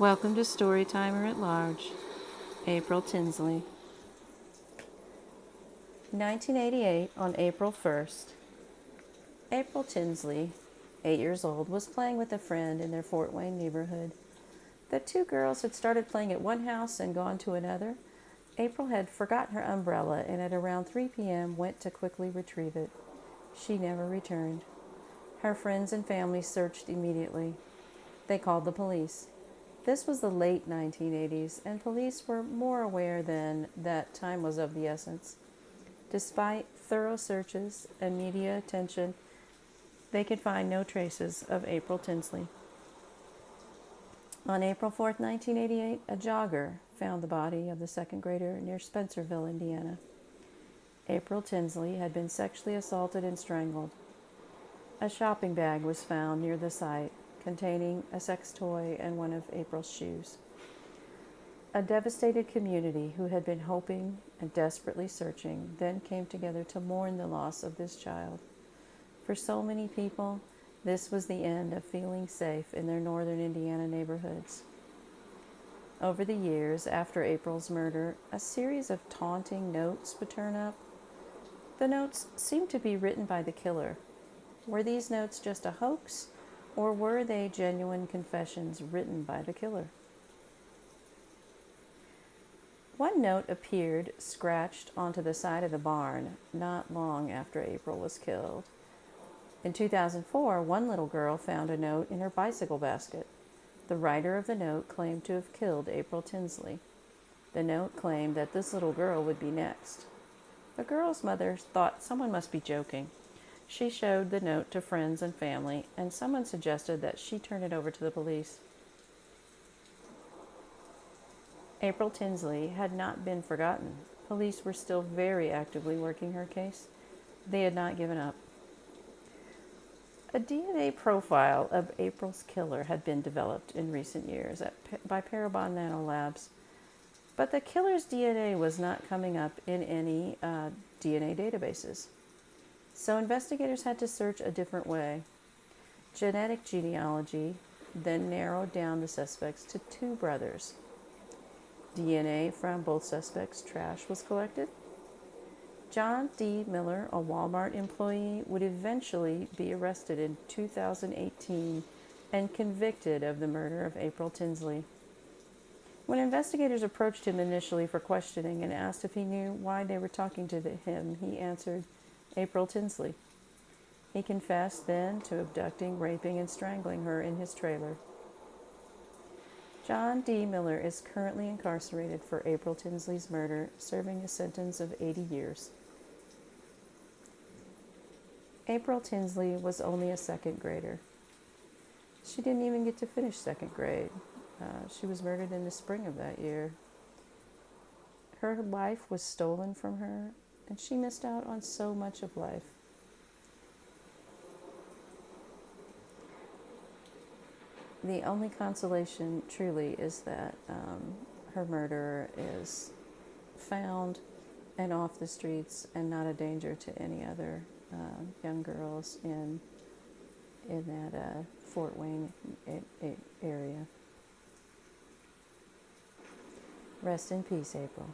Welcome to Storytimer at Large, April Tinsley. 1988, on April 1st, April Tinsley, 8 years old, was playing with a friend in their Fort Wayne neighborhood. The two girls had started playing at one house and gone to another. April had forgotten her umbrella and at around 3 p.m. went to quickly retrieve it. She never returned. Her friends and family searched immediately. They called the police. This was the late 1980s, and police were more aware then that time was of the essence. Despite thorough searches and media attention, they could find no traces of April Tinsley. On April 4, 1988, a jogger found the body of the second grader near Spencerville, Indiana. April Tinsley had been sexually assaulted and strangled. A shopping bag was found near the site, containing a sex toy and one of April's shoes. A devastated community who had been hoping and desperately searching then came together to mourn the loss of this child. For so many people, this was the end of feeling safe in their northern Indiana neighborhoods. Over the years after April's murder, a series of taunting notes would turn up. The notes seemed to be written by the killer. Were these notes just a hoax, or were they genuine confessions written by the killer? One note appeared scratched onto the side of the barn not long after April was killed. In 2004, one little girl found a note in her bicycle basket. The writer of the note claimed to have killed April Tinsley. The note claimed that this little girl would be next. The girl's mother thought someone must be joking. She showed the note to friends and family, and someone suggested that she turn it over to the police. April Tinsley had not been forgotten. Police were still very actively working her case. They had not given up. A DNA profile of April's killer had been developed in recent years by Parabon Nanolabs, but the killer's DNA was not coming up in any DNA databases. So investigators had to search a different way. Genetic genealogy then narrowed down the suspects to two brothers. DNA from both suspects' trash was collected. John D. Miller, a Walmart employee, would eventually be arrested in 2018 and convicted of the murder of April Tinsley. When investigators approached him initially for questioning and asked if he knew why they were talking to him, he answered, April Tinsley. He confessed then to abducting, raping, and strangling her in his trailer. John D. Miller is currently incarcerated for April Tinsley's murder, serving a sentence of 80 years. April Tinsley was only a second grader. She didn't even get to finish second grade. She was murdered in the spring of that year. Her life was stolen from her, and she missed out on so much of life. The only consolation, truly, is that her murderer is found and off the streets and not a danger to any other young girls in that Fort Wayne area. Rest in peace, April.